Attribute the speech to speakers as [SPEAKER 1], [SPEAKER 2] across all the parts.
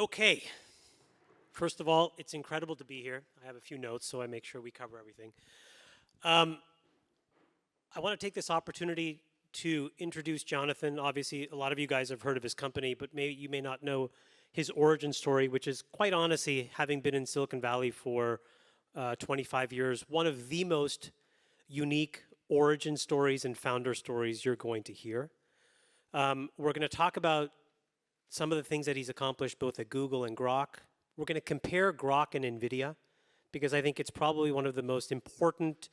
[SPEAKER 1] Okay. First of all, it's incredible to be here. I have a few notes, so I make sure we cover everything. I want to take this opportunity to introduce Jonathan. Obviously, a lot of you guys have heard of his company, but you may not know his origin story, which is quite honestly, having been in Silicon Valley for 25 years, one of the most unique origin stories and founder stories you're going to hear. We're going to talk about some of the things that he's accomplished both at Google and Groq. We're going to compare Groq and Nvidia because I think it's probably one of the most important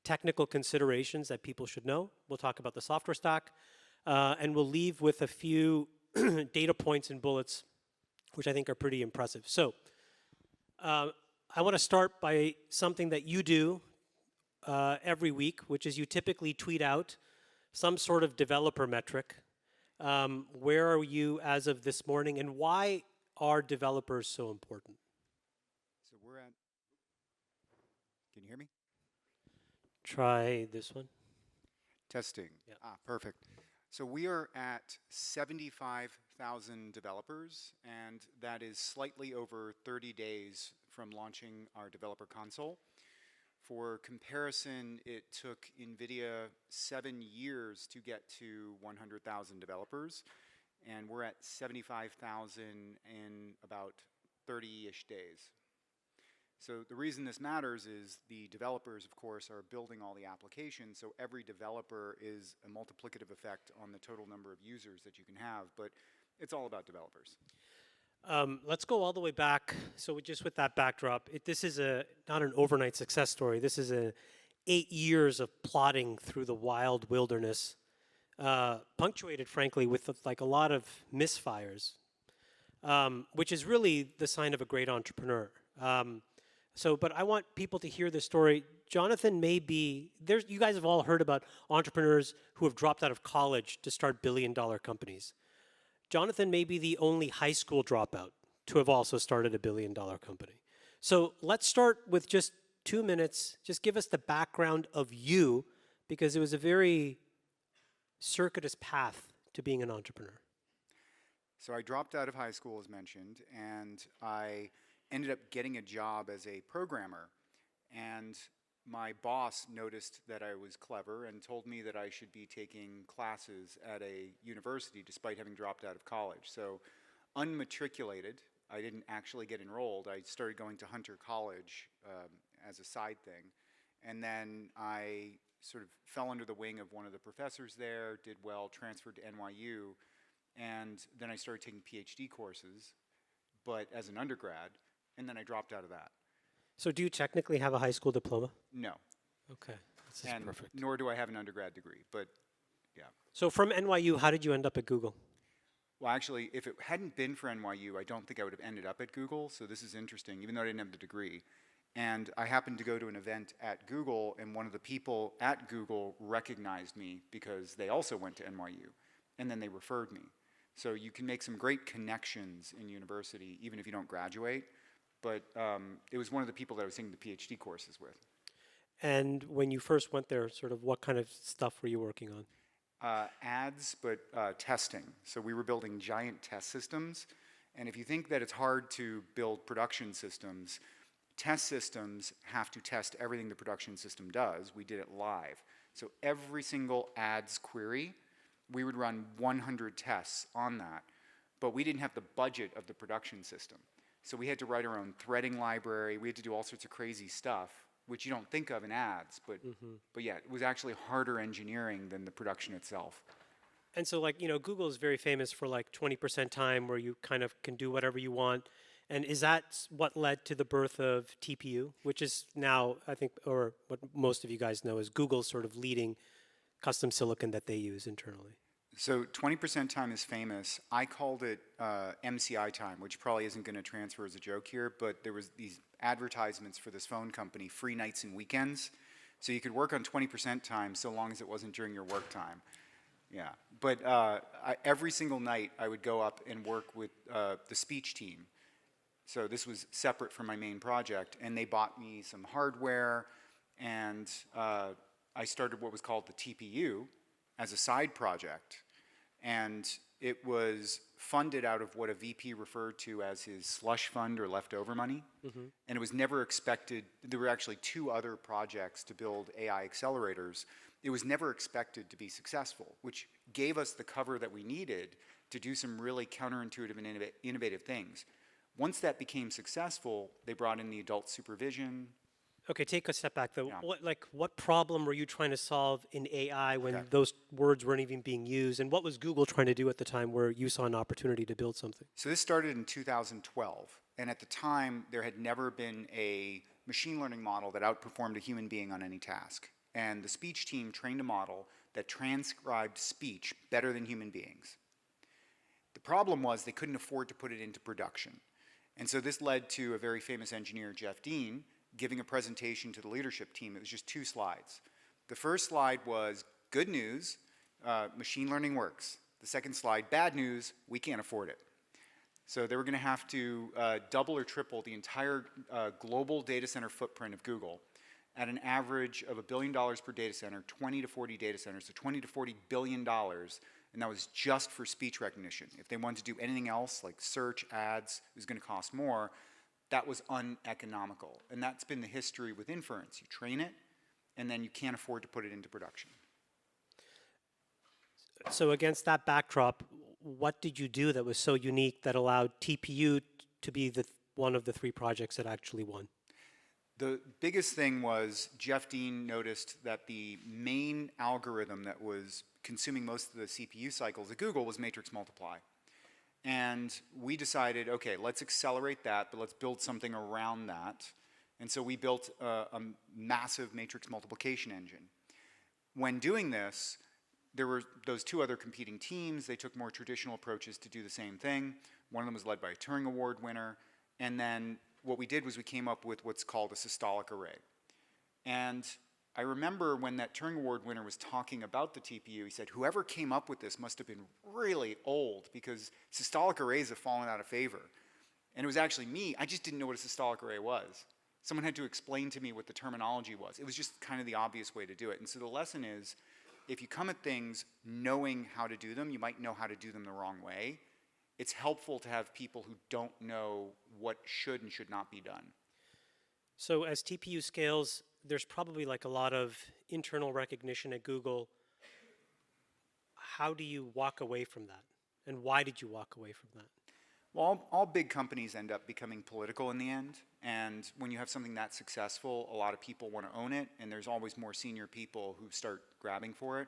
[SPEAKER 1] technical considerations that people should know. We'll talk about the software stack, and we'll leave with a few data points and bullets, which I think are pretty impressive. So I want to start by something that you do every week, which is you typically tweet out some sort of developer metric. Where are you as of this morning, and why are developers so important?
[SPEAKER 2] So we're at, can you hear me?
[SPEAKER 1] Try this one.
[SPEAKER 2] Testing.
[SPEAKER 1] Yeah.
[SPEAKER 2] Perfect. So we are at 75,000 developers, and that is slightly over 30 days from launching our developer console. For comparison, it took Nvidia 7 years to get to 100,000 developers, and we're at 75,000 in about 30-ish days. So the reason this matters is the developers, of course, are building all the applications, so every developer is a multiplicative effect on the total number of users that you can have, but it's all about developers.
[SPEAKER 1] Let's go all the way back. So just with that backdrop, this is not an overnight success story. This is 8 years of plodding through the wild wilderness, punctuated, frankly, with like a lot of misfires, which is really the sign of a great entrepreneur. But I want people to hear this story. Jonathan may be, you guys have all heard about entrepreneurs who have dropped out of college to start billion-dollar companies. Jonathan may be the only high school dropout to have also started a billion-dollar company. So let's start with just 2 minutes. Just give us the background of you, because it was a very circuitous path to being an entrepreneur.
[SPEAKER 2] So I dropped out of high school, as mentioned, and I ended up getting a job as a programmer. And my boss noticed that I was clever and told me that I should be taking classes at a university despite having dropped out of college. So unmatriculated, I didn't actually get enrolled. I started going to Hunter College as a side thing. And then I sort of fell under the wing of one of the professors there, did well, transferred to NYU, and then I started taking PhD courses, but as an undergrad, and then I dropped out of that.
[SPEAKER 1] So do you technically have a high school diploma?
[SPEAKER 2] No.
[SPEAKER 1] Okay, this is perfect.
[SPEAKER 2] Nor do I have an undergrad degree, but yeah.
[SPEAKER 1] So from NYU, how did you end up at Google?
[SPEAKER 2] Well, actually, if it hadn't been for NYU, I don't think I would have ended up at Google, so this is interesting, even though I didn't have the degree. And I happened to go to an event at Google, and one of the people at Google recognized me because they also went to NYU, and then they referred me. So you can make some great connections in university, even if you don't graduate. But it was one of the people that I was taking the PhD courses with.
[SPEAKER 1] And when you first went there, sort of what kind of stuff were you working on?
[SPEAKER 2] Ads, but testing. So we were building giant test systems. And if you think that it's hard to build production systems, test systems have to test everything the production system does. We did it live. So every single ads query, we would run 100 tests on that. But we didn't have the budget of the production system. So we had to write our own threading library. We had to do all sorts of crazy stuff, which you don't think of in ads. But yeah, it was actually harder engineering than the production itself.
[SPEAKER 1] And so Google is very famous for 20% time where you kind of can do whatever you want. And is that what led to the birth of TPU, which is now, I think, or what most of you guys know is Google's sort of leading custom silicon that they use internally?
[SPEAKER 2] So 20% time is famous. I called it MCI time, which probably isn't going to transfer as a joke here, but there was these advertisements for this phone company, free nights and weekends. So you could work on 20% time so long as it wasn't during your work time. Yeah, but every single night I would go up and work with the speech team. So this was separate from my main project, and they bought me some hardware, and I started what was called the TPU as a side project. And It was funded out of what a VP referred to as his slush fund or leftover money. And it was never expected, there were actually 2 other projects to build AI accelerators. It was never expected to be successful, which gave us the cover that we needed to do some really counterintuitive and innovative things. Once that became successful, they brought in the adult supervision.
[SPEAKER 1] Okay, take a step back though.
[SPEAKER 2] Yeah.
[SPEAKER 1] What problem were you trying to solve in AI when
[SPEAKER 2] Okay.
[SPEAKER 1] those words weren't even being used? And what was Google trying to do at the time where you saw an opportunity to build something?
[SPEAKER 2] So this started in 2012, and at the time, there had never been a machine learning model that outperformed a human being on any task. And the speech team trained a model that transcribed speech better than human beings. The problem was they couldn't afford to put it into production. And so this led to a very famous engineer, Jeff Dean, giving a presentation to the leadership team. It was just 2 slides. The first slide was good news, machine learning works. The second slide, bad news, we can't afford it. So they were going to have to double or triple the entire global data center footprint of Google at an average of $1 billion per data center, 20 to 40 data centers, so $20 to $40 billion, and that was just for speech recognition. If they wanted to do anything else, like search, ads, it was going to cost more. That was uneconomical, and that's been the history with inference. You train it, and then you can't afford to put it into production.
[SPEAKER 1] So against that backdrop, what did you do that was so unique that allowed TPU to be one of the 3 projects that actually won?
[SPEAKER 2] The biggest thing was Jeff Dean noticed that the main algorithm that was consuming most of the CPU cycles at Google was matrix multiply. And we decided, okay, let's accelerate that, but let's build something around that. And so we built a massive matrix multiplication engine. When doing this, there were those 2 other competing teams. They took more traditional approaches to do the same thing. One of them was led by a Turing Award winner. And then what we did was we came up with what's called a systolic array. And I remember when that Turing Award winner was talking about the TPU, he said, whoever came up with this must have been really old because systolic arrays have fallen out of favor. And it was actually me. I just didn't know what a systolic array was. Someone had to explain to me what the terminology was. It was just kind of the obvious way to do it. And so the lesson is, if you come at things knowing how to do them, you might know how to do them the wrong way. It's helpful to have people who don't know what should and should not be done.
[SPEAKER 1] So as TPU scales, there's probably like a lot of internal recognition at Google. How do you walk away from that? And why did you walk away from that?
[SPEAKER 2] Well, all big companies end up becoming political in the end. And when you have something that successful, a lot of people want to own it. And there's always more senior people who start grabbing for it.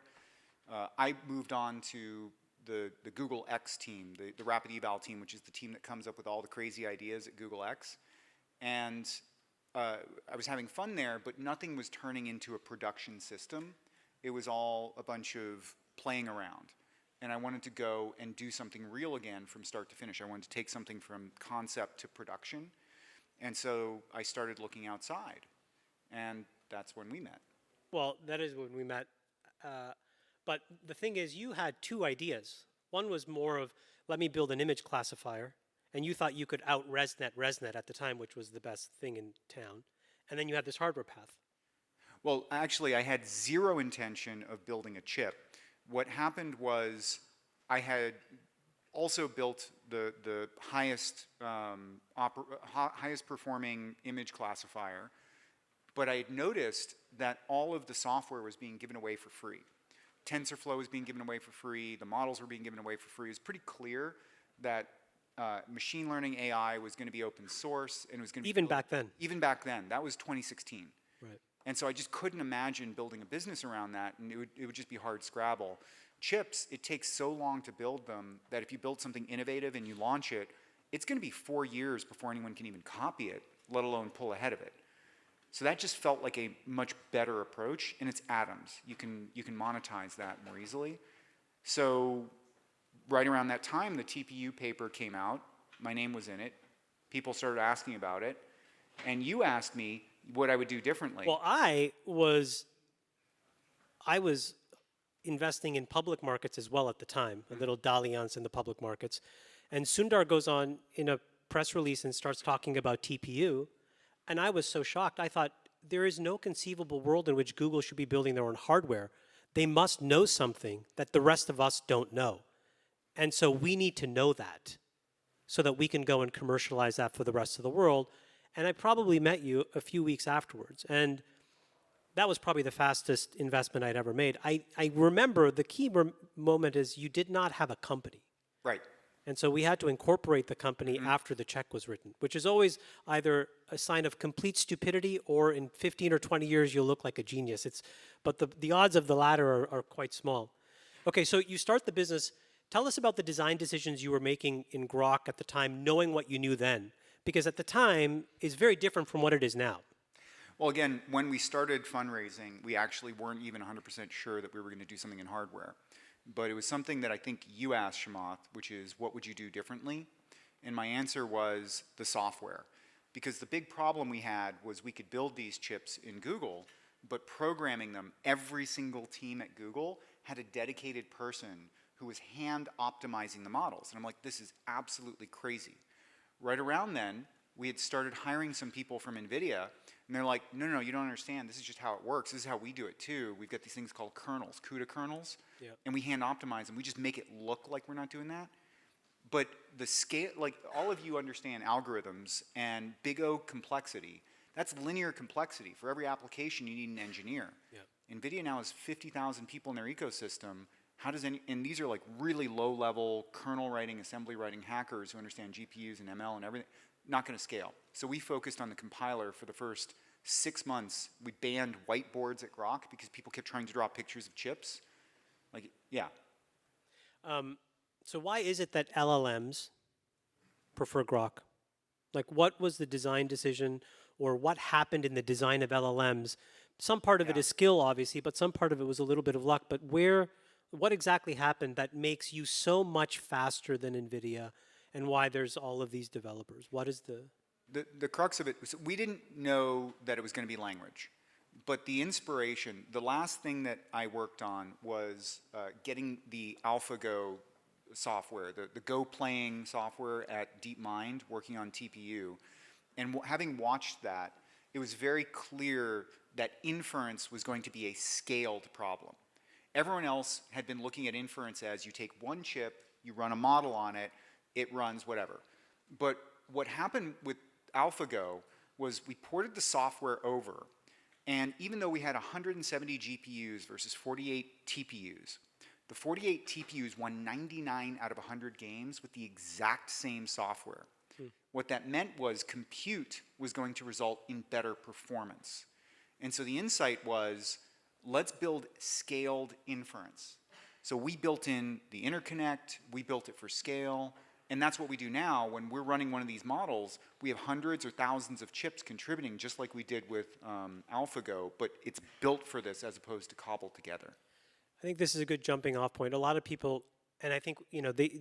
[SPEAKER 2] I moved on to the Google X team, the Rapid Eval team, which is the team that comes up with all the crazy ideas at Google X. And I was having fun there, but nothing was turning into a production system. It was all a bunch of playing around. And I wanted to go and do something real again from start to finish. I wanted to take something from concept to production. And so I started looking outside. And that's when we met.
[SPEAKER 1] Well, that is when we met. But the thing is, you had 2 ideas. One was more of, let me build an image classifier. And you thought you could out-ResNet ResNet at the time, which was the best thing in town. And then you had this hardware path.
[SPEAKER 2] Well, actually, I had 0 intention of building a chip. What happened was I had also built the highest, highest performing image classifier, but I had noticed that all of the software was being given away for free. TensorFlow was being given away for free. The models were being given away for free. It was pretty clear that machine learning AI was going to be open source, and it was going to be
[SPEAKER 1] Even back then.
[SPEAKER 2] Even back then, that was 2016.
[SPEAKER 1] Right.
[SPEAKER 2] And so I just couldn't imagine building a business around that, and it would just be hard scrabble. Chips, it takes so long to build them that if you build something innovative and you launch it, it's going to be 4 years before anyone can even copy it, let alone pull ahead of it. So that just felt like a much better approach, and it's atoms. You can monetize that more easily. So right around that time, the TPU paper came out. My name was in it. People started asking about it. And you asked me what I would do differently.
[SPEAKER 1] Well, I was investing in public markets as well at the time, a little dalliance in the public markets. And Sundar goes on in a press release and starts talking about TPU. And I was so shocked. I thought, there is no conceivable world in which Google should be building their own hardware. They must know something that the rest of us don't know. And so we need to know that so that we can go and commercialize that for the rest of the world. And I probably met you a few weeks afterwards. And that was probably the fastest investment I'd ever made. I remember the key moment is you did not have a company.
[SPEAKER 2] Right.
[SPEAKER 1] And so we had to incorporate the company after the check was written, which is always either a sign of complete stupidity or in 15 or 20 years you'll look like a genius. But the odds of the latter are quite small. Okay, so you start the business. Tell us about the design decisions you were making in Groq at the time, knowing what you knew then. Because at the time is very different from what it is now.
[SPEAKER 2] Well, again, when we started fundraising, we actually weren't even 100% sure that we were going to do something in hardware. But it was something that I think you asked, Chamath, which is, what would you do differently? And my answer was the software. Because the big problem we had was we could build these chips in Google, but programming them, every single team at Google had a dedicated person who was hand optimizing the models. And I'm like, this is absolutely crazy. Right around then, we had started hiring some people from Nvidia, and they're like, no, you don't understand. This is just how it works. This is how we do it too. We've got these things called kernels, CUDA kernels, and we hand optimize them. We just make it look like we're not doing that. But the scale, like all of you understand algorithms and big O complexity. That's linear complexity. For every application, you need an engineer. Nvidia now has 50,000 people in their ecosystem. How does and these are like really low-level kernel writing, assembly writing hackers who understand GPUs and ML and everything. Not going to scale. So we focused on the compiler for the first 6 months. We banned whiteboards at Groq because people kept trying to draw pictures of chips. Like, yeah.
[SPEAKER 1] So why is it that LLMs prefer Groq? Like, what was the design decision, or what happened in the design of LLMs? Some part of it is skill, obviously, but some part of it was a little bit of luck. But what exactly happened that makes you so much faster than NVIDIA, and why there's all of these developers? What is
[SPEAKER 2] the crux of it was we didn't know that it was going to be language. But the inspiration, the last thing that I worked on was getting the AlphaGo software, the Go playing software at DeepMind, working on TPU. And having watched that, it was very clear that inference was going to be a scaled problem. Everyone else had been looking at inference as you take one chip, you run a model on it, it runs whatever. But what happened with AlphaGo was we ported the software over, and even though we had 170 GPUs versus 48 TPUs, the 48 TPUs won 99 out of 100 games with the exact same software. What that meant was compute was going to result in better performance. And so the insight was, let's build scaled inference. So we built in the interconnect, we built it for scale, and that's what we do now. When we're running one of these models, we have hundreds or thousands of chips contributing, just like we did with AlphaGo, but it's built for this as opposed to cobbled together.
[SPEAKER 1] I think this is a good jumping off point. A lot of people, and I think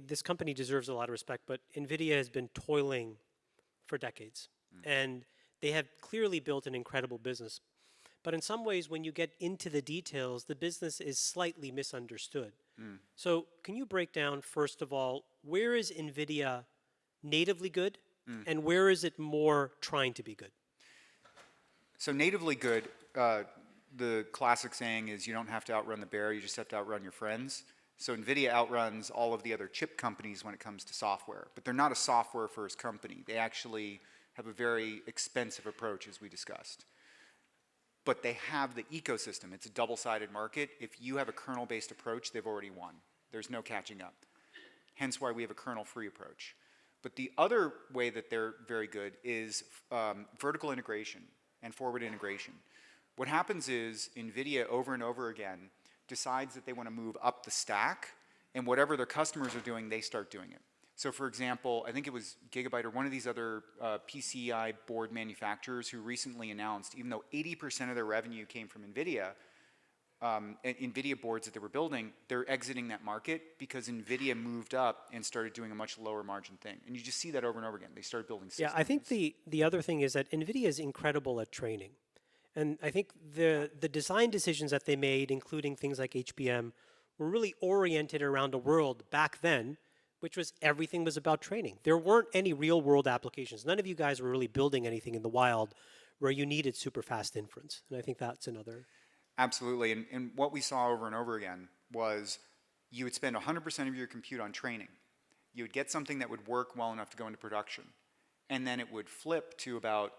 [SPEAKER 1] this company deserves a lot of respect, but NVIDIA has been toiling for decades. And they have clearly built an incredible business. But in some ways, when you get into the details, the business is slightly misunderstood. So can you break down, first of all, where is NVIDIA natively good, and where is it more trying to be good?
[SPEAKER 2] So natively good, the classic saying is you don't have to outrun the bear, you just have to outrun your friends. So NVIDIA outruns all of the other chip companies when it comes to software. But they're not a software-first company. They actually have a very expensive approach, as we discussed. But they have the ecosystem. It's a double-sided market. If you have a kernel-based approach, they've already won. There's no catching up. Hence why we have a kernel-free approach. But the other way that they're very good is vertical integration and forward integration. What happens is NVIDIA over and over again decides that they want to move up the stack, and whatever their customers are doing, they start doing it. So for example, I think it was Gigabyte or one of these other PCI board manufacturers who recently announced, even though 80% of their revenue came from NVIDIA, NVIDIA boards that they were building, they're exiting that market because NVIDIA moved up and started doing a much lower margin thing. And you just see that over and over again. They started building systems.
[SPEAKER 1] Yeah, I think the other thing is that NVIDIA is incredible at training. And I think the design decisions that they made, including things like HBM, were really oriented around a world back then, which was everything was about training. There weren't any real world applications. None of you guys were really building anything in the wild where you needed super fast inference. And I think that's another.
[SPEAKER 2] Absolutely. And what we saw over and over again was you would spend 100% of your compute on training. You would get something that would work well enough to go into production. And then it would flip to about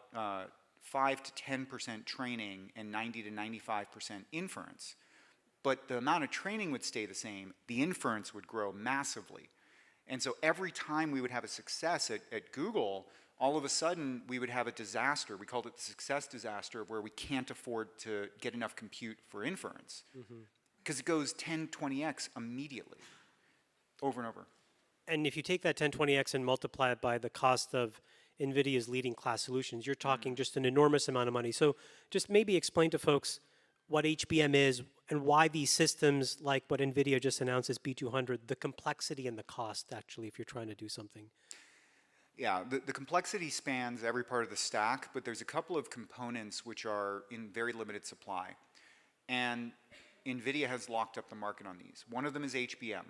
[SPEAKER 2] 5 to 10% training and 90 to 95% inference. But the amount of training would stay the same. The inference would grow massively. And so every time we would have a success at Google, all of a sudden we would have a disaster. We called it the success disaster, where we can't afford to get enough compute for inference. Because it goes 10, 20x immediately, over and over.
[SPEAKER 1] And if you take that 1020x and multiply it by the cost of Nvidia's leading class solutions, you're talking just an enormous amount of money. So just maybe explain to folks what HBM is and why these systems, like what Nvidia just announced as B200, the complexity and the cost, actually, if you're trying to do something.
[SPEAKER 2] Yeah, the complexity spans every part of the stack, but there's a couple of components which are in very limited supply. And Nvidia has locked up the market on these. One of them is HBM.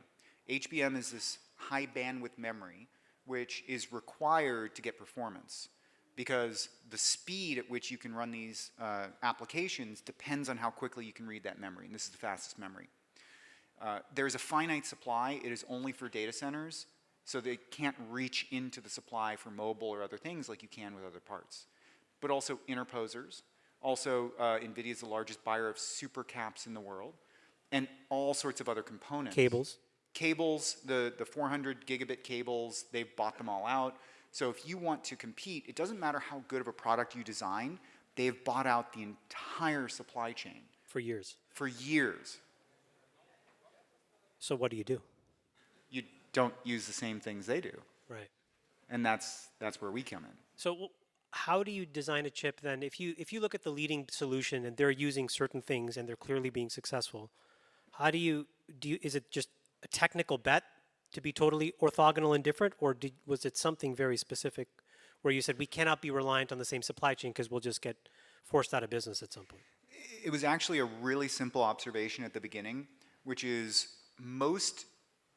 [SPEAKER 2] HBM is this high bandwidth memory which is required to get performance, because the speed at which you can run these applications depends on how quickly you can read that memory, and this is the fastest memory. There's a finite supply. It is only for data centers, so they can't reach into the supply for mobile or other things like you can with other parts. But also interposers. Also, Nvidia is the largest buyer of super caps in the world, and all sorts of other components.
[SPEAKER 1] Cables.
[SPEAKER 2] Cables, the 400 gigabit cables, they've bought them all out. So if you want to compete, it doesn't matter how good of a product you design, they've bought out the entire supply chain.
[SPEAKER 1] For years.
[SPEAKER 2] For years.
[SPEAKER 1] So what do you do?
[SPEAKER 2] You don't use the same things they do.
[SPEAKER 1] Right.
[SPEAKER 2] And that's where we come in.
[SPEAKER 1] So how do you design a chip then? If you look at the leading solution and they're using certain things and they're clearly being successful, how do you is it just a technical bet to be totally orthogonal and different, or was it something very specific where you said we cannot be reliant on the same supply chain because we'll just get forced out of business at some point?
[SPEAKER 2] It was actually a really simple observation at the beginning, which is most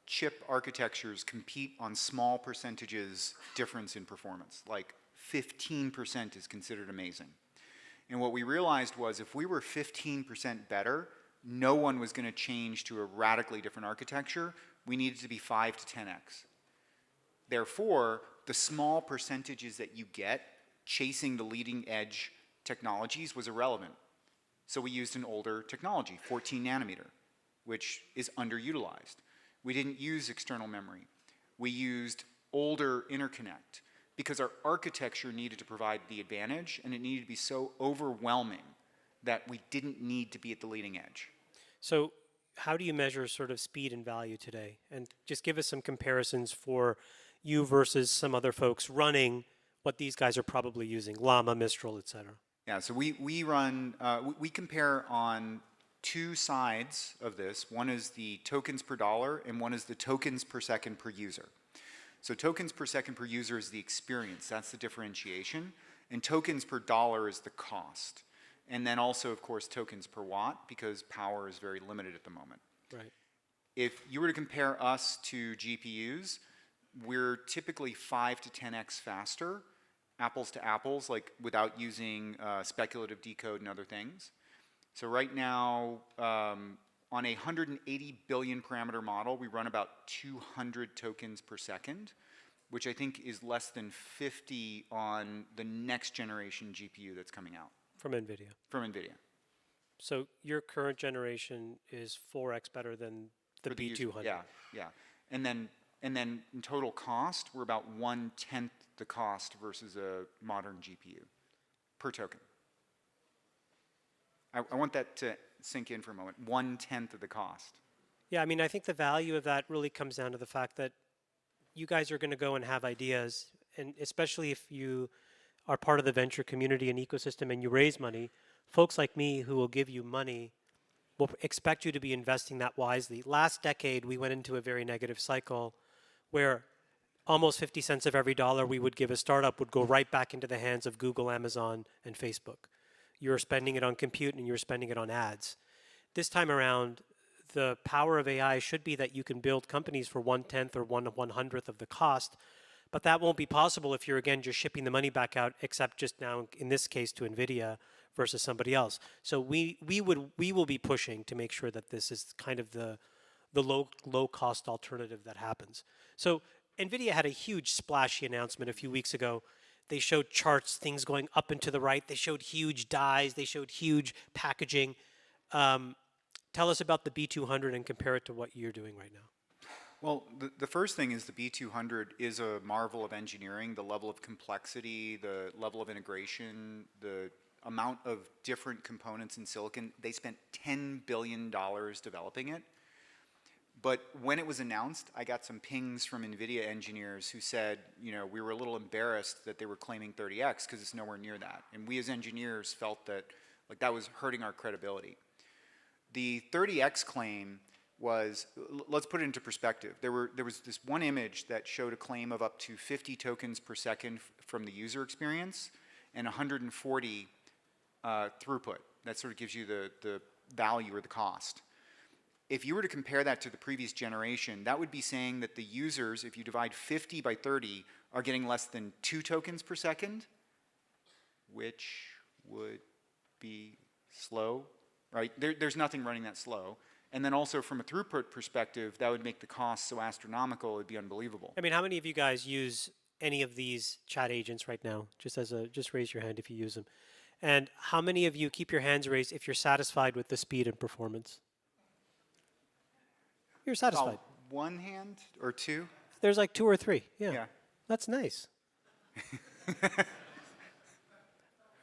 [SPEAKER 2] chip architectures compete on small percentages difference in performance. Like 15% is considered amazing. And what we realized was if we were 15% better, no one was going to change to a radically different architecture. We needed to be 5 to 10x. Therefore, the small percentages that you get chasing the leading edge technologies was irrelevant. So we used an older technology, 14 nanometer, which is underutilized. We didn't use external memory. We used older interconnect because our architecture needed to provide the advantage, and it needed to be so overwhelming that we didn't need to be at the leading edge.
[SPEAKER 1] So how do you measure sort of speed and value today? And just give us some comparisons for you versus some other folks running what these guys are probably using, Llama, Mistral, et cetera.
[SPEAKER 2] Yeah, so we run, we compare on two sides of this. One is the tokens per dollar, and one is the tokens per second per user. So tokens per second per user is the experience. That's the differentiation. And tokens per dollar is the cost. And then also, of course, tokens per watt, because power is very limited at the moment.
[SPEAKER 1] Right.
[SPEAKER 2] If you were to compare us to GPUs, we're typically 5 to 10x faster, apples to apples, like without using speculative decode and other things. So right now, on a 180 billion parameter model, we run about 200 tokens per second, which I think is less than 50 on the next generation GPU that's coming out.
[SPEAKER 1] From Nvidia.
[SPEAKER 2] From Nvidia.
[SPEAKER 1] So your current generation is 4x better than the B200.
[SPEAKER 2] Yeah, yeah. And then in total cost, we're about 1/10 the cost versus a modern GPU per token. I want that to sink in for a moment. 1/10 of the cost.
[SPEAKER 1] Yeah, I mean, I think the value of that really comes down to the fact that you guys are going to go and have ideas, and especially if you are part of the venture community and ecosystem and you raise money, folks like me who will give you money will expect you to be investing that wisely. Last decade, we went into a very negative cycle where almost 50 cents of every dollar we would give a startup would go right back into the hands of Google, Amazon, and Facebook. You're spending it on compute and you're spending it on ads. This time around, the power of AI should be that you can build companies for 1/10 or 1/100th of the cost, but that won't be possible if you're, again, just shipping the money back out, except just now, in this case, to Nvidia versus somebody else. So we will be pushing to make sure that this is kind of the the low cost alternative that happens. So Nvidia had a huge splashy announcement a few weeks ago. They showed charts, things going up and to the right. They showed huge dies. They showed huge packaging. Tell us about the B200 and compare it to what you're doing right now.
[SPEAKER 2] Well, the first thing is the B200 is a marvel of engineering. The level of complexity, the level of integration, the amount of different components in silicon. They spent $10 billion developing it. But when it was announced, I got some pings from Nvidia engineers who said, you know, we were a little embarrassed that they were claiming 30x because it's nowhere near that. And we as engineers felt that like that was hurting our credibility. The 30x claim was, let's put it into perspective. There was this one image that showed a claim of up to 50 tokens per second from the user experience and 140 throughput. That sort of gives you the value or the cost. If you were to compare that to the previous generation, that would be saying that the users, if you divide 50 by 30, are getting less than 2 tokens per second, which would be slow, right? There's nothing running that slow. And then also from a throughput perspective, that would make the cost so astronomical, it would be unbelievable.
[SPEAKER 1] I mean, how many of you guys use any of these chat agents right now? Just raise your hand if you use them. And how many of you keep your hands raised if you're satisfied with the speed and performance? You're satisfied.
[SPEAKER 2] About one hand or two?
[SPEAKER 1] There's like 2 or 3. Yeah.
[SPEAKER 2] Yeah.
[SPEAKER 1] That's nice.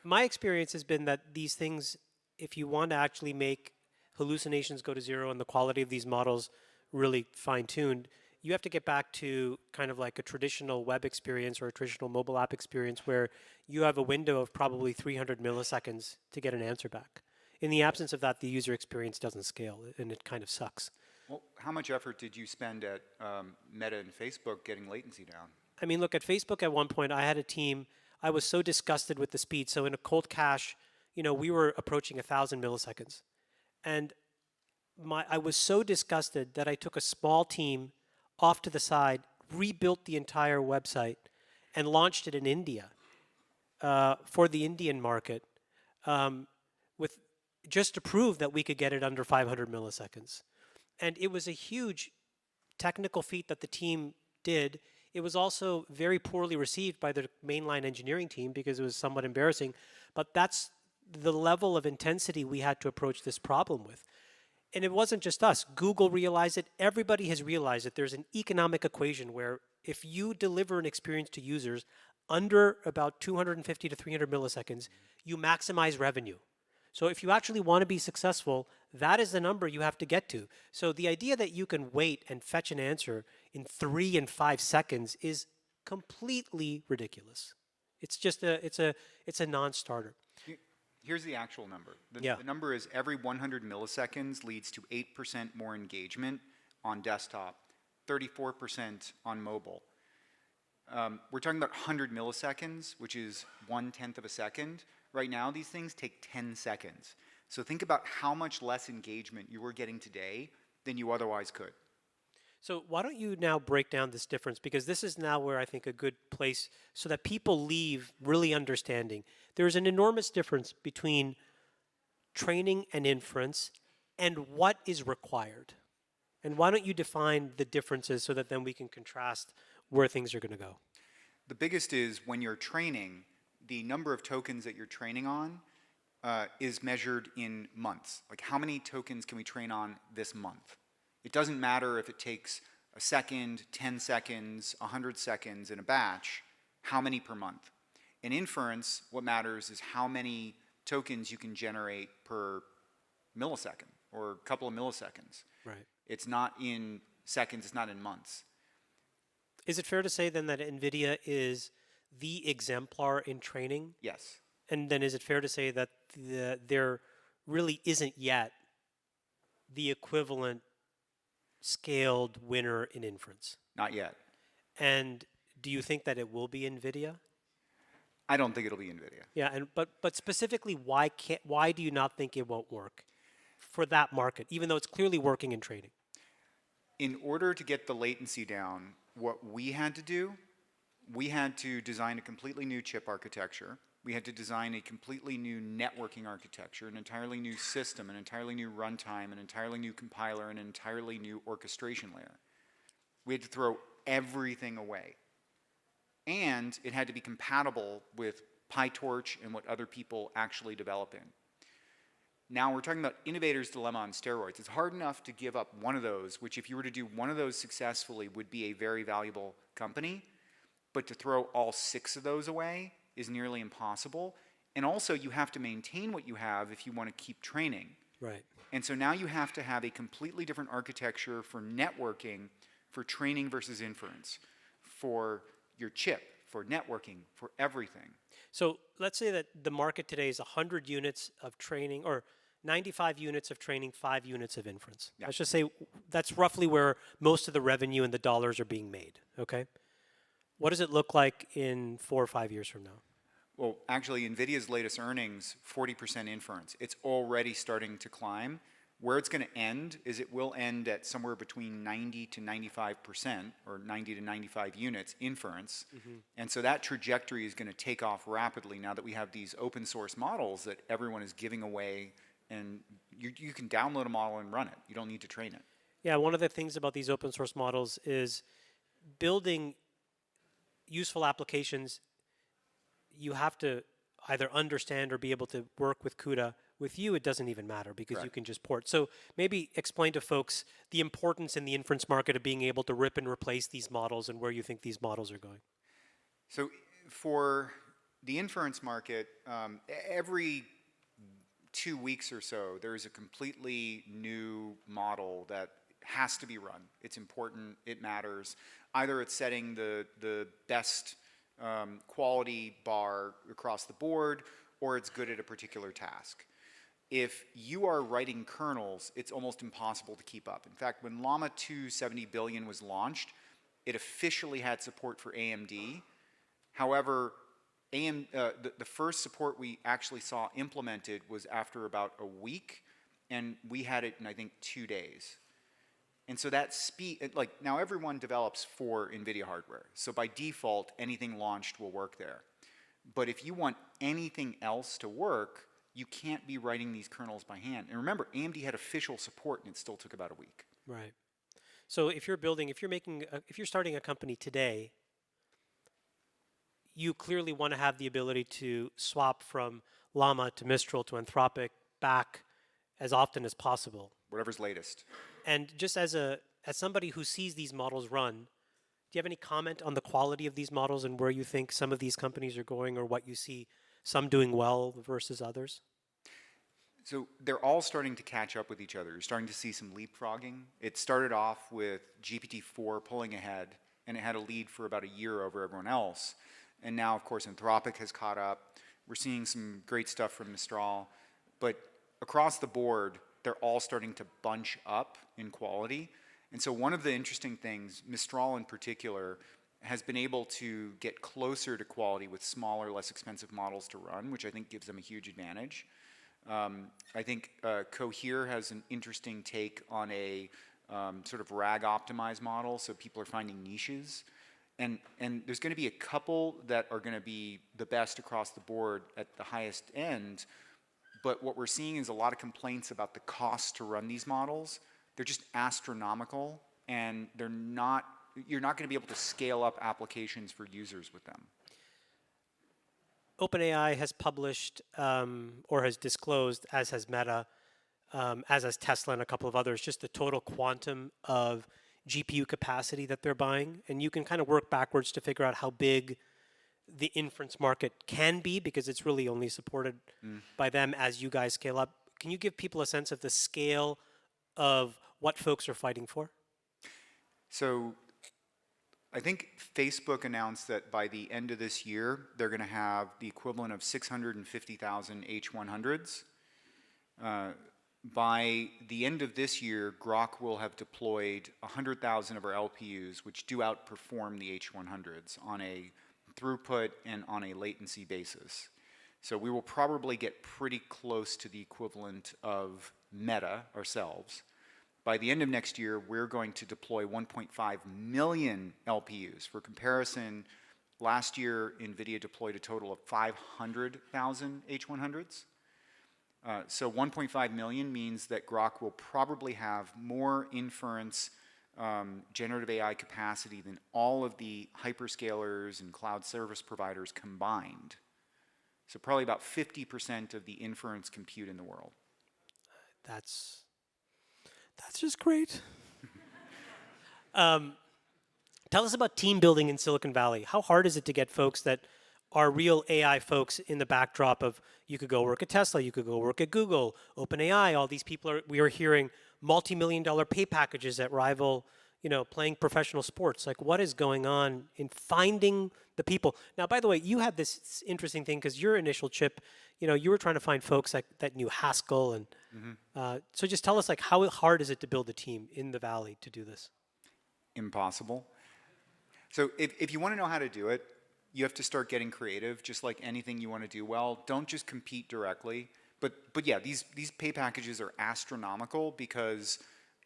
[SPEAKER 1] My experience has been that these things, if you want to actually make hallucinations go to zero and the quality of these models really fine-tuned, you have to get back to kind of like a traditional web experience or a traditional mobile app experience where you have a window of probably 300 milliseconds to get an answer back. In the absence of that, the user experience doesn't scale, and it kind of sucks.
[SPEAKER 2] Well, how much effort did you spend at Meta and Facebook getting latency down?
[SPEAKER 1] I mean, look, at Facebook at one point, I had a team, I was so disgusted with the speed. So in a cold cache, you know, we were approaching 1,000 milliseconds. And I was so disgusted that I took a small team off to the side, rebuilt the entire website, and launched it in India for the Indian market with just to prove that we could get it under 500 milliseconds. And it was a huge technical feat that the team did. It was also very poorly received by the mainline engineering team because it was somewhat embarrassing. But that's the level of intensity we had to approach this problem with. And it wasn't just us. Google realized it. Everybody has realized that there's an economic equation where if you deliver an experience to users under about 250 to 300 milliseconds, you maximize revenue. So if you actually want to be successful, that is the number you have to get to. So the idea that you can wait and fetch an answer in 3 and 5 seconds is completely ridiculous. It's just it's a non-starter.
[SPEAKER 2] Here's the actual number.
[SPEAKER 1] Yeah.
[SPEAKER 2] The number is every 100 milliseconds leads to 8% more engagement on desktop, 34% on mobile. We're talking about 100 milliseconds, which is 1/10 of a second. Right now, these things take 10 seconds. So think about how much less engagement you were getting today than you otherwise could.
[SPEAKER 1] So why don't you now break down this difference? Because this is now where I think a good place so that people leave really understanding. There's an enormous difference between training and inference and what is required. And why don't you define the differences so that then we can contrast where things are going to go?
[SPEAKER 2] The biggest is when you're training, the number of tokens that you're training on is measured in months. Like how many tokens can we train on this month? It doesn't matter if it takes a second, 10 seconds, 100 seconds in a batch, how many per month? In inference, what matters is how many tokens you can generate per millisecond or a couple of milliseconds.
[SPEAKER 1] Right.
[SPEAKER 2] It's not in seconds, it's not in months.
[SPEAKER 1] Is it fair to say then that NVIDIA is the exemplar in training?
[SPEAKER 2] Yes.
[SPEAKER 1] And then is it fair to say that there really isn't yet the equivalent scaled winner in inference?
[SPEAKER 2] Not yet.
[SPEAKER 1] And do you think that it will be NVIDIA?
[SPEAKER 2] I don't think it'll be NVIDIA.
[SPEAKER 1] Yeah, but specifically, why do you not think it won't work for that market, even though it's clearly working in training?
[SPEAKER 2] In order to get the latency down, what we had to do we had to design a completely new chip architecture. We had to design a completely new networking architecture, an entirely new system, an entirely new runtime, an entirely new compiler, an entirely new orchestration layer. We had to throw everything away. And it had to be compatible with PyTorch and what other people actually develop in. Now we're talking about innovator's dilemma on steroids. It's hard enough to give up one of those, which if you were to do one of those successfully would be a very valuable company, but to throw all 6 of those away is nearly impossible. And also you have to maintain what you have if you want to keep training.
[SPEAKER 1] Right.
[SPEAKER 2] And so now you have to have a completely different architecture for networking, for training versus inference, for your chip, for networking, for everything.
[SPEAKER 1] So let's say that the market today is 100 units of training, or 95 units of training, 5 units of inference.
[SPEAKER 2] Yeah.
[SPEAKER 1] Let's just say that's roughly where most of the revenue and the dollars are being made, okay? What does it look like in 4 or 5 years from now?
[SPEAKER 2] Well, actually, Nvidia's latest earnings, 40% inference. It's already starting to climb. Where it's going to end is it will end at somewhere between 90 to 95%, or 90 to 95 units inference. And so that trajectory is going to take off rapidly now that we have these open source models that everyone is giving away, and you can download a model and run it. You don't need to train it.
[SPEAKER 1] Yeah, one of the things about these open source models is building useful applications. You have to either understand or be able to work with CUDA. With you, it doesn't even matter because you can just port. So maybe explain to folks the importance in the inference market of being able to rip and replace these models and where you think these models are going.
[SPEAKER 2] So for the inference market, every 2 weeks or so, there is a completely new model that has to be run. It's important, it matters. Either it's setting the best quality bar across the board, or it's good at a particular task. If you are writing kernels, it's almost impossible to keep up. In fact, when Llama 2 70 billion was launched, it officially had support for AMD. However, the first support we actually saw implemented was after about a week, and we had it in, I think, 2 days. And so that speed, like now everyone develops for Nvidia hardware. So by default, anything launched will work there. But if you want anything else to work, you can't be writing these kernels by hand. And remember, AMD had official support and it still took about a week.
[SPEAKER 1] Right. So if you're building, if you're starting a company today, you clearly want to have the ability to swap from Llama to Mistral to Anthropic back as often as possible.
[SPEAKER 2] Whatever's latest.
[SPEAKER 1] And just as somebody who sees these models run, do you have any comment on the quality of these models and where you think some of these companies are going, or what you see some doing well versus others?
[SPEAKER 2] So they're all starting to catch up with each other. You're starting to see some leapfrogging. It started off with GPT-4 pulling ahead, and it had a lead for about a year over everyone else. And now, of course, Anthropic has caught up. We're seeing some great stuff from Mistral. But across the board, they're all starting to bunch up in quality. And so one of the interesting things, Mistral in particular, has been able to get closer to quality with smaller, less expensive models to run, which I think gives them a huge advantage. I think Cohere has an interesting take on a sort of RAG optimized model, so people are finding niches. And there's going to be a couple that are going to be the best across the board at the highest end, but what we're seeing is a lot of complaints about the cost to run these models. They're just astronomical, and you're not going to be able to scale up applications for users with them.
[SPEAKER 1] OpenAI has published or has disclosed, as has Meta, as has Tesla and a couple of others, just the total quantum of GPU capacity that they're buying. And you can kind of work backwards to figure out how big the inference market can be, because it's really only supported by them as you guys scale up. Can you give people a sense of the scale of what folks are fighting for?
[SPEAKER 2] So I think Facebook announced that by the end of this year, they're going to have the equivalent of 650,000 H100s. By the end of this year, Groq will have deployed 100,000 of our LPUs, which do outperform the H100s on a throughput and on a latency basis. So we will probably get pretty close to the equivalent of Meta ourselves. By the end of next year, we're going to deploy 1.5 million LPUs. For comparison, Last year, Nvidia deployed a total of 500,000 H100s. So 1.5 million means that Groq will probably have more inference generative AI capacity than all of the hyperscalers and cloud service providers combined. So probably about 50% of the inference compute in the world.
[SPEAKER 1] That's just great. Tell us about team building in Silicon Valley. How hard is it to get folks that are real AI folks in the backdrop of you could go work at Tesla, you could go work at Google, OpenAI, all these people we are hearing multi-million-dollar pay packages that rival, playing professional sports. Like, what is going on in finding the people? Now, by the way, you had this interesting thing because your initial chip, you were trying to find folks that knew Haskell, and so just tell us, like, how hard is it to build a team in the Valley to do this?
[SPEAKER 2] Impossible. So if you want to know how to do it, you have to start getting creative, just like anything you want to do well. Don't just compete directly. But yeah, these pay packages are astronomical because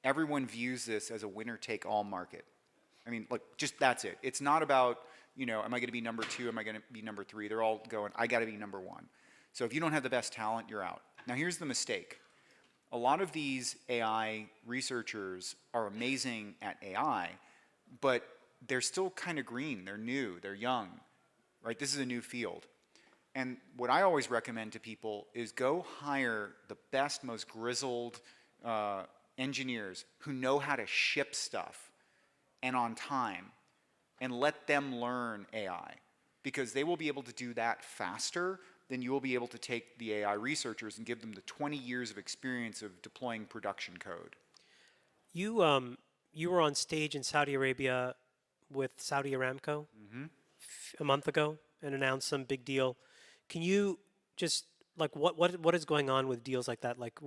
[SPEAKER 2] everyone views this as a winner-take-all market. I mean, like, just that's it. It's not about, am I going to be number 2? Am I going to be number 3? They're all going, I got to be number 1. So if you don't have the best talent, you're out. Now, here's the mistake. A lot of these AI researchers are amazing at AI, but they're still kind of green. They're new. They're young. Right? This is a new field. And what I always recommend to people is go hire the best, most grizzled engineers who know how to ship stuff and on time, and let them learn AI, because they will be able to do that faster than you will be able to take the AI researchers and give them the 20 years of experience of deploying production code.
[SPEAKER 1] You were on stage in Saudi Arabia with Saudi Aramco a month ago and announced some big deal. Can you just, like, what is going on with deals like that? Like,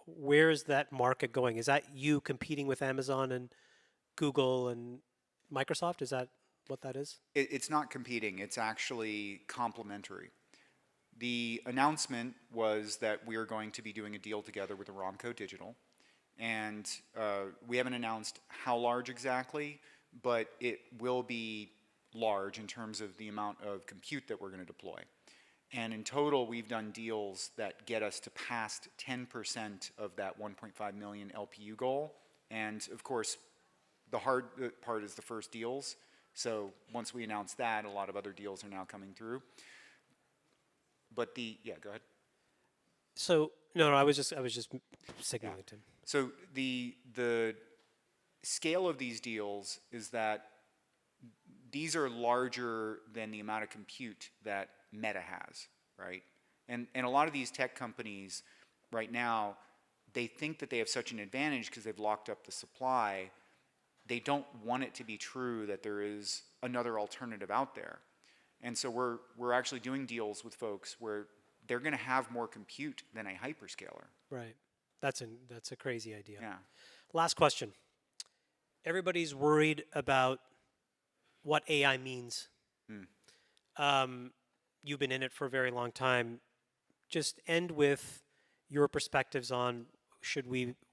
[SPEAKER 1] where is that market going? Is that you competing with Amazon and Google and Microsoft? Is that what that is?
[SPEAKER 2] It's not competing. It's actually complementary. The announcement was that we are going to be doing a deal together with Aramco Digital. And we haven't announced how large exactly, but it will be large in terms of the amount of compute that we're going to deploy. And in total, we've done deals that get us to past 10% of that 1.5 million LPU goal. And of course, the hard part is the first deals. So once we announce that, a lot of other deals are now coming through. But yeah, go ahead.
[SPEAKER 1] So no, I was just signaling to him.
[SPEAKER 2] So the scale of these deals is that these are larger than the amount of compute that Meta has, right? And a lot of these tech companies right now, they think that they have such an advantage because they've locked up the supply. They don't want it to be true that there is another alternative out there. And so we're actually doing deals with folks where they're going to have more compute than a hyperscaler.
[SPEAKER 1] Right. That's a crazy idea.
[SPEAKER 2] Yeah.
[SPEAKER 1] Last question. Everybody's worried about what AI means. You've been in it for a very long time. Just end with your perspectives on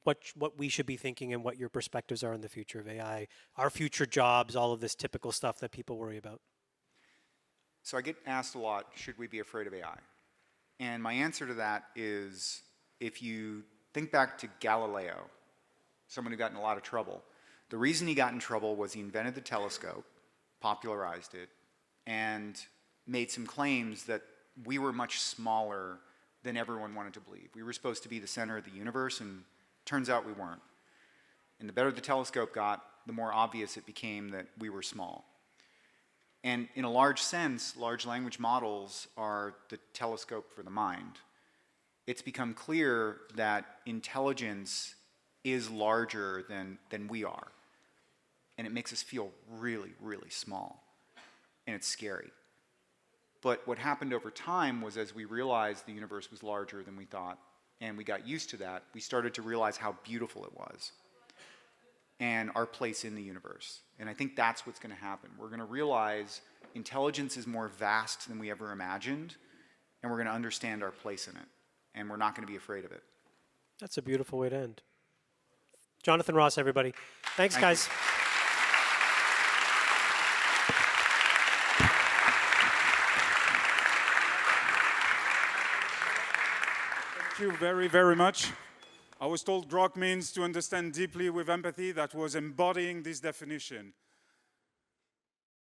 [SPEAKER 1] what we should be thinking and what your perspectives are on the future of AI, our future jobs, all of this typical stuff that people worry about.
[SPEAKER 2] So I get asked a lot, should we be afraid of AI? And my answer to that is, if you think back to Galileo, someone who got in a lot of trouble. The reason he got in trouble was he invented the telescope, popularized it, and made some claims that we were much smaller than everyone wanted to believe. We were supposed to be the center of the universe, and turns out we weren't. And the better the telescope got, the more obvious it became that we were small. And in a large sense, large language models are the telescope for the mind. It's become clear that intelligence is larger than we are. And it makes us feel really, really small. And it's scary. But what happened over time was, as we realized the universe was larger than we thought, and we got used to that, we started to realize how beautiful it was and our place in the universe. And I think that's what's going to happen. We're going to realize intelligence is more vast than we ever imagined, and we're going to understand our place in it. And we're not going to be afraid of it.
[SPEAKER 1] That's a beautiful way to end. Jonathan Ross, everybody. Thanks, guys.
[SPEAKER 2] You.
[SPEAKER 3] you very, very much. I was told Groq means to understand deeply with empathy. That was embodying this definition.